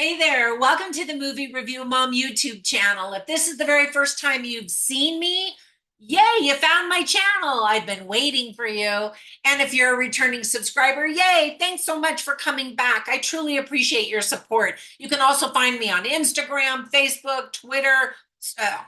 Hey there, welcome to the Movie Review Mom YouTube channel. If this is the very first time you've seen me, yay, you found my channel. I've been waiting for you. And if you're a returning subscriber, yay, thanks so much for coming back. I truly appreciate your support. You can also find me on Instagram, Facebook, Twitter,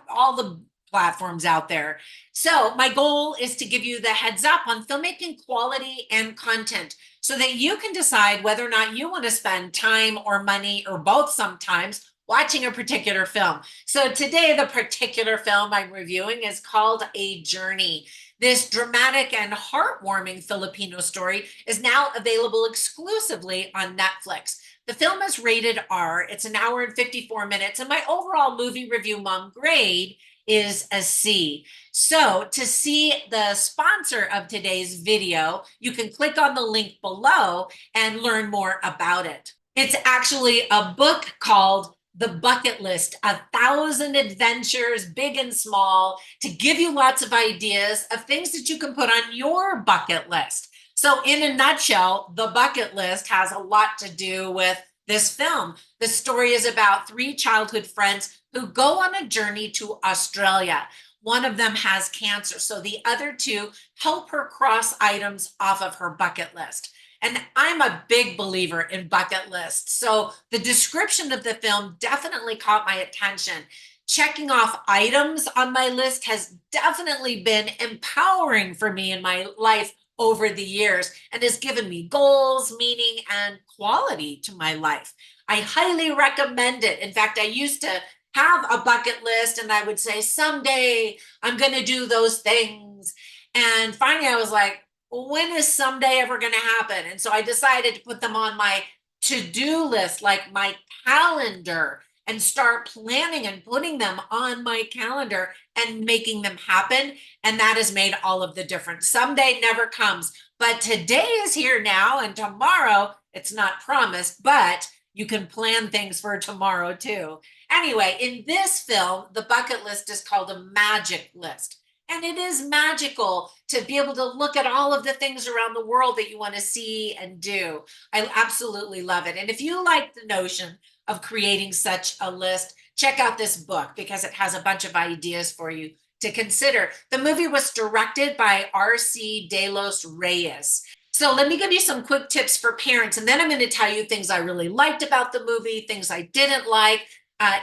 all the platforms out there. So my goal is to give you the heads up on filmmaking quality and content so that you can decide whether or not you want to spend time or money or both sometimes watching a particular film. So today, the particular film I'm reviewing is called A Journey. This dramatic and heartwarming Filipino story is now available exclusively on Netflix. The film is rated R. It's an hour and 54 minutes, and my overall movie review mom grade is a C. So to see the sponsor of today's video, you can click on the link below and learn more about it. It's actually a book called The Bucket List, 1,000 adventures, big and small, to give you lots of ideas of things that you can put on your bucket list. So in a nutshell, The Bucket List has a lot to do with this film. The story is about three childhood friends who go on a journey to Australia. One of them has cancer, so the other two help her cross items off of her bucket list. And I'm a big believer in bucket lists. So the description of the film definitely caught my attention. Checking off items on my list has definitely been empowering for me in my life over the years and has given me goals, meaning, and quality to my life. I highly recommend it. In fact, I used to have a bucket list and I would say, someday I'm going to do those things. And finally, I was like, when is someday ever going to happen? And so I decided to put them on my to-do list, like my calendar, and start planning and putting them on my calendar and making them happen. And that has made all of the difference. Someday never comes, but today is here now, and tomorrow it's not promised, but you can plan things for tomorrow too. Anyway, in this film, the bucket list is called a magic list. And it is magical to be able to look at all of the things around the world that you want to see and do. I absolutely love it. And if you like the notion of creating such a list, check out this book because it has a bunch of ideas for you to consider. The movie was directed by R.C. De Los Reyes. So let me give you some quick tips for parents, and then I'm going to tell you things I really liked about the movie, things I didn't like,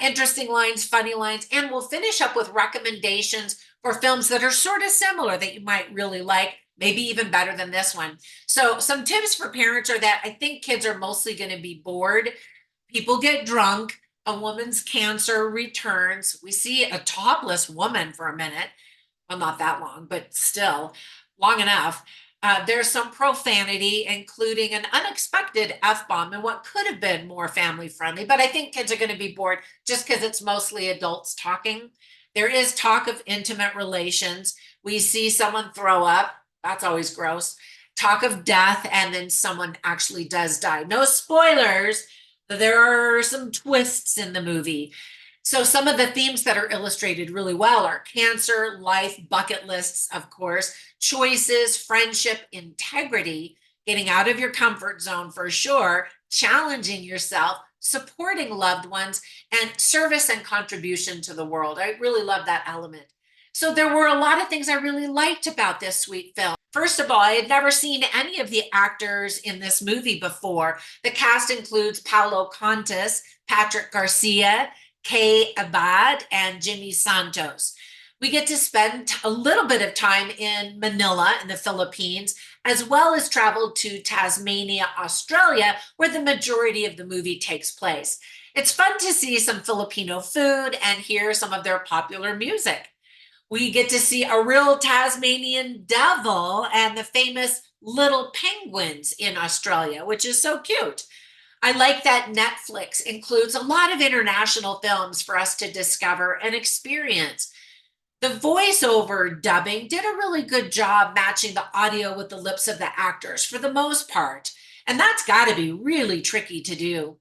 interesting lines, funny lines, and we'll finish up with recommendations for films that are sort of similar that you might really like, maybe even better than this one. So some tips for parents are that I think kids are mostly going to be bored. People get drunk. A woman's cancer returns. We see a topless woman for a minute. Well, not that long, but still long enough. There's some profanity, including an unexpected F-bomb and what could have been more family friendly. But I think kids are going to be bored just because it's mostly adults talking. There is talk of intimate relations. We see someone throw up. That's always gross. Talk of death, and then someone actually does die. No spoilers, but there are some twists in the movie. So some of the themes that are illustrated really well are cancer, life, bucket lists, of course, choices, friendship, integrity, getting out of your comfort zone for sure, challenging yourself, supporting loved ones, and service and contribution to the world. I really love that element. So there were a lot of things I really liked about this sweet film. First of all, I had never seen any of the actors in this movie before. The cast includes Paulo Contis, Patrick Garcia, Kay Abad, and Jimmy Santos. We get to spend a little bit of time in Manila in the Philippines, as well as travel to Tasmania, Australia, where the majority of the movie takes place. It's fun to see some Filipino food and hear some of their popular music. We get to see a real Tasmanian devil and the famous little penguins in Australia, which is so cute. I like that Netflix includes a lot of international films for us to discover and experience. The voiceover dubbing did a really good job matching the audio with the lips of the actors for the most part, and that's got to be really tricky to do.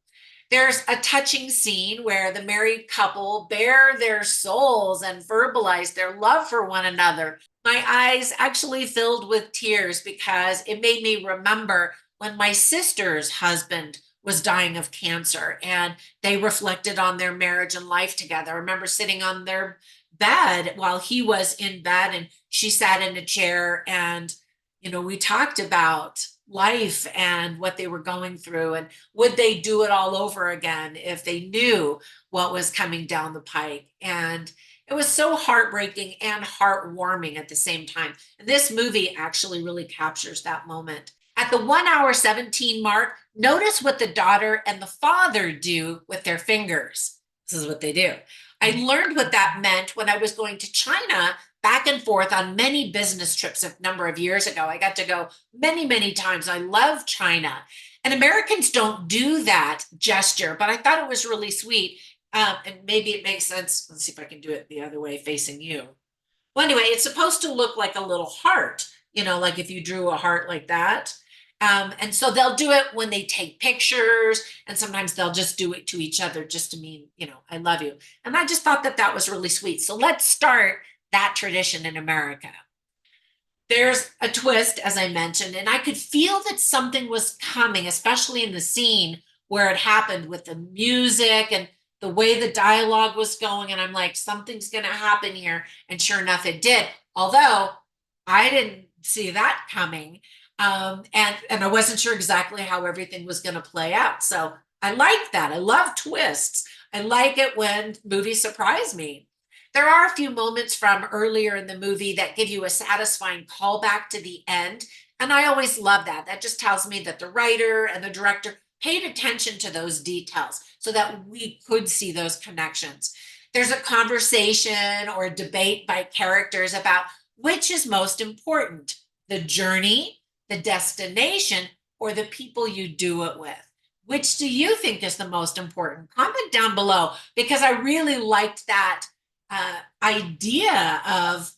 There's a touching scene where the married couple bare their souls and verbalize their love for one another. My eyes actually filled with tears because it made me remember when my sister's husband was dying of cancer, and they reflected on their marriage and life together. I remember sitting on their bed while he was in bed and she sat in a chair, and we talked about life and what they were going through, and would they do it all over again if they knew what was coming down the pike. And it was so heartbreaking and heartwarming at the same time. And this movie actually really captures that moment. At the 1 hour 17 mark, notice what the daughter and the father do with their fingers. This is what they do. I learned what that meant when I was going to China back and forth on many business trips a number of years ago. I got to go many, many times. I love China. And Americans don't do that gesture, but I thought it was really sweet. And maybe it makes sense. Let's see if I can do it the other way facing you. Well, anyway, it's supposed to look like a little heart, like if you drew a heart like that. And so they'll do it when they take pictures, and sometimes they'll just do it to each other just to mean, I love you. And I just thought that that was really sweet. So let's start that tradition in America. There's a twist, as I mentioned, and I could feel that something was coming, especially in the scene where it happened with the music and the way the dialogue was going. And I'm like, something's going to happen here. And sure enough, it did. Although I didn't see that coming. And I wasn't sure exactly how everything was going to play out. So I like that. I love twists. I like it when movies surprise me. There are a few moments from earlier in the movie that give you a satisfying callback to the end. And I always love that. That just tells me that the writer and the director paid attention to those details so that we could see those connections. There's a conversation or a debate by characters about which is most important, the journey, the destination, or the people you do it with. Which do you think is the most important? Comment down below, because I really liked that idea of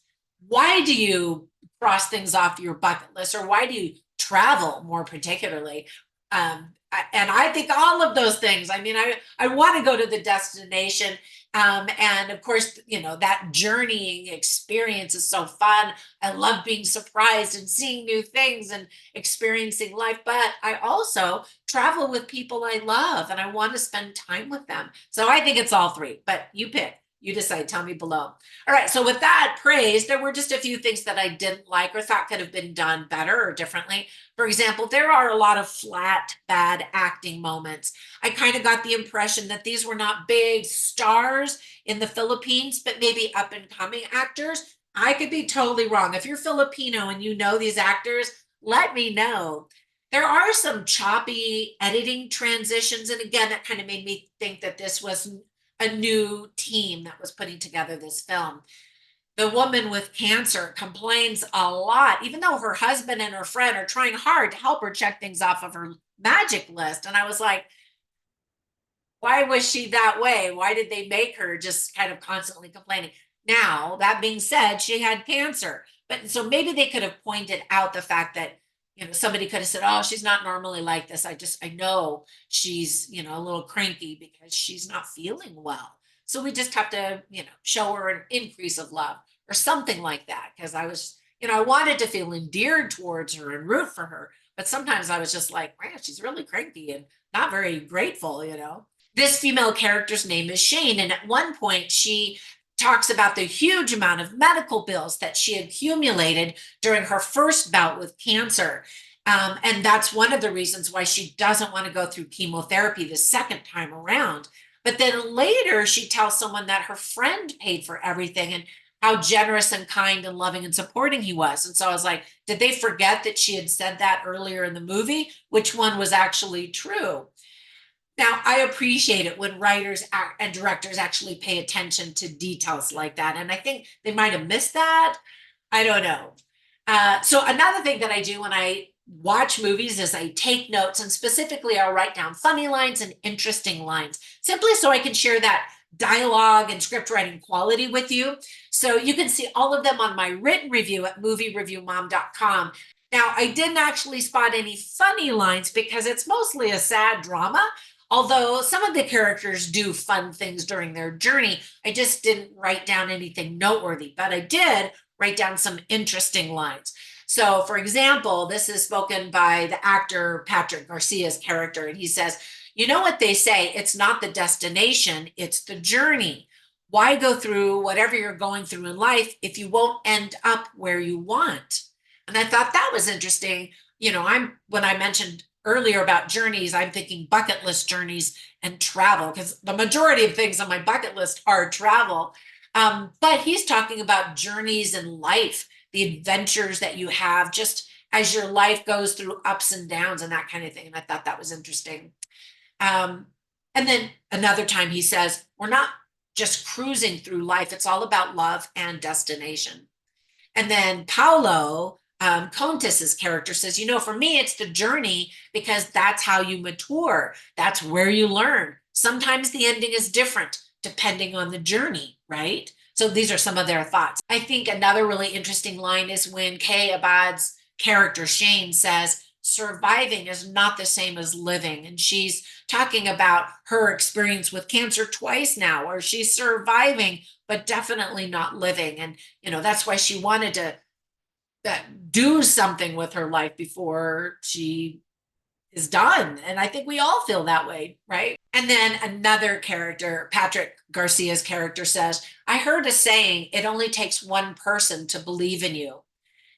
why do you cross things off your bucket list, or why do you travel more particularly? And I think all of those things. I mean, I want to go to the destination. And of course, that journeying experience is so fun. I love being surprised and seeing new things and experiencing life. But I also travel with people I love and I want to spend time with them. So I think it's all three, but you pick. You decide, tell me below. All right, so with that praise, there were just a few things that I didn't like or thought could have been done better or differently. For example, there are a lot of flat, bad acting moments. I kind of got the impression that these were not big stars in the Philippines, but maybe up and coming actors. I could be totally wrong. If you're Filipino and you know these actors, let me know. There are some choppy editing transitions. And again, that kind of made me think that this was a new team that was putting together this film. The woman with cancer complains a lot, even though her husband and her friend are trying hard to help her check things off of her magic list. And I was like, why was she that way? Why did they make her just kind of constantly complaining? Now, that being said, she had cancer. But so maybe they could have pointed out the fact that somebody could have said, oh, she's not normally like this. I know she's, a little cranky because she's not feeling well. So we just have to, show her an increase of love or something like that. Because I was, I wanted to feel endeared towards her and root for her. But sometimes I was just like, man, she's really cranky and not very grateful. This female character's name is Shane. And at one point she talks about the huge amount of medical bills that she accumulated during her first bout with cancer. And that's one of the reasons why she doesn't want to go through chemotherapy the second time around. But then later she tells someone that her friend paid for everything and how generous and kind and loving and supporting he was. And so I was like, did they forget that she had said that earlier in the movie? Which one was actually true? Now, I appreciate it when writers and directors actually pay attention to details like that. And I think they might have missed that. I don't know. So another thing that I do when I watch movies is I take notes, and specifically I'll write down funny lines and interesting lines, simply so I can share that dialogue and script writing quality with you. So you can see all of them on my written review at moviereviewmom.com. Now, I didn't actually spot any funny lines because it's mostly a sad drama. Although some of the characters do fun things during their journey, I just didn't write down anything noteworthy, but I did write down some interesting lines. So, for example, this is spoken by the actor Patrick Garcia's character, and he says, you know what they say, it's not the destination, it's the journey. Why go through whatever you're going through in life if you won't end up where you want? And I thought that was interesting. When I mentioned earlier about journeys, I'm thinking bucket list journeys and travel, because the majority of things on my bucket list are travel. But he's talking about journeys in life, the adventures that you have just as your life goes through ups and downs and that kind of thing. And I thought that was interesting. Um, and then another time he says, we're not just cruising through life, it's all about love and destination. And then Paulo Contis's character says, for me, it's the journey because that's how you mature. That's where you learn. Sometimes the ending is different depending on the journey, right? So these are some of their thoughts. I think another really interesting line is when Kay Abad's character, Shane, says, surviving is not the same as living. And she's talking about her experience with cancer twice now, where she's surviving, but definitely not living. And, that's why she wanted to do something with her life before she is done. And I think we all feel that way, right? And then another character, Patrick Garcia's character, says, I heard a saying, it only takes one person to believe in you.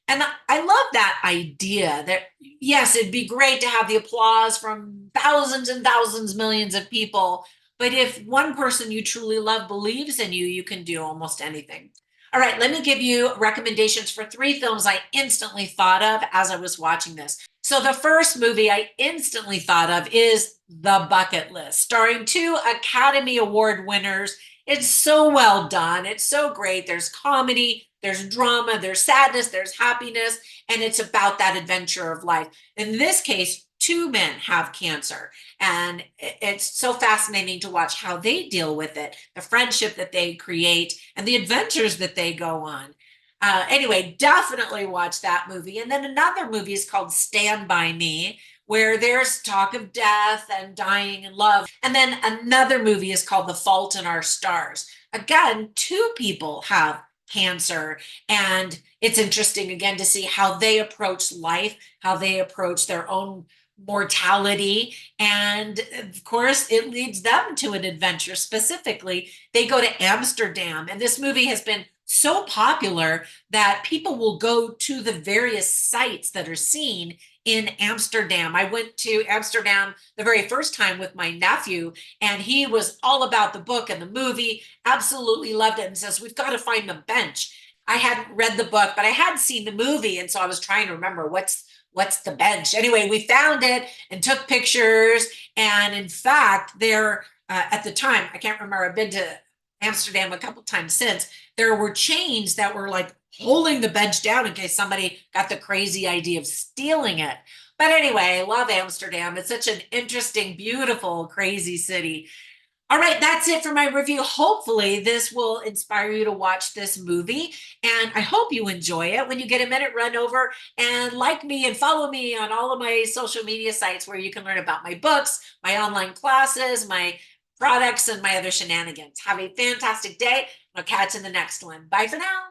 And I love that idea that, yes, it'd be great to have the applause from thousands and thousands, millions of people. But if one person you truly love believes in you, you can do almost anything. All right, let me give you recommendations for 3 films I instantly thought of as I was watching this. So the first movie I instantly thought of is The Bucket List, starring 2 Academy Award winners. It's so well done. It's so great. There's comedy, there's drama, there's sadness, there's happiness, and it's about that adventure of life. In this case, 2 men have cancer, and it's so fascinating to watch how they deal with it, the friendship that they create, and the adventures that they go on. Anyway, definitely watch that movie. And then another movie is called Stand By Me, where there's talk of death and dying and love. And then another movie is called The Fault in Our Stars. Again, 2 people have cancer, and it's interesting again to see how they approach life, how they approach their own mortality, and of course it leads them to an adventure. Specifically, they go to Amsterdam, and this movie has been so popular that people will go to the various sites that are seen in Amsterdam. I went to Amsterdam the very first time with my nephew, and he was all about the book and the movie, absolutely loved it, and says, we've got to find the bench. I hadn't read the book, but I had seen the movie, and so I was trying to remember what's the bench. Anyway, we found it and took pictures, and in fact, there at the time, I can't remember, I've been to Amsterdam a couple times since, there were chains that were like holding the bench down in case somebody got the crazy idea of stealing it. But anyway, I love Amsterdam. It's such an interesting, beautiful, crazy city. All right, that's it for my review. Hopefully this will inspire you to watch this movie, and I hope you enjoy it. When you get a minute, run over and like me and follow me on all of my social media sites where you can learn about my books, my online classes, my products, and my other shenanigans. Have a fantastic day. I'll catch you in the next one. Bye for now.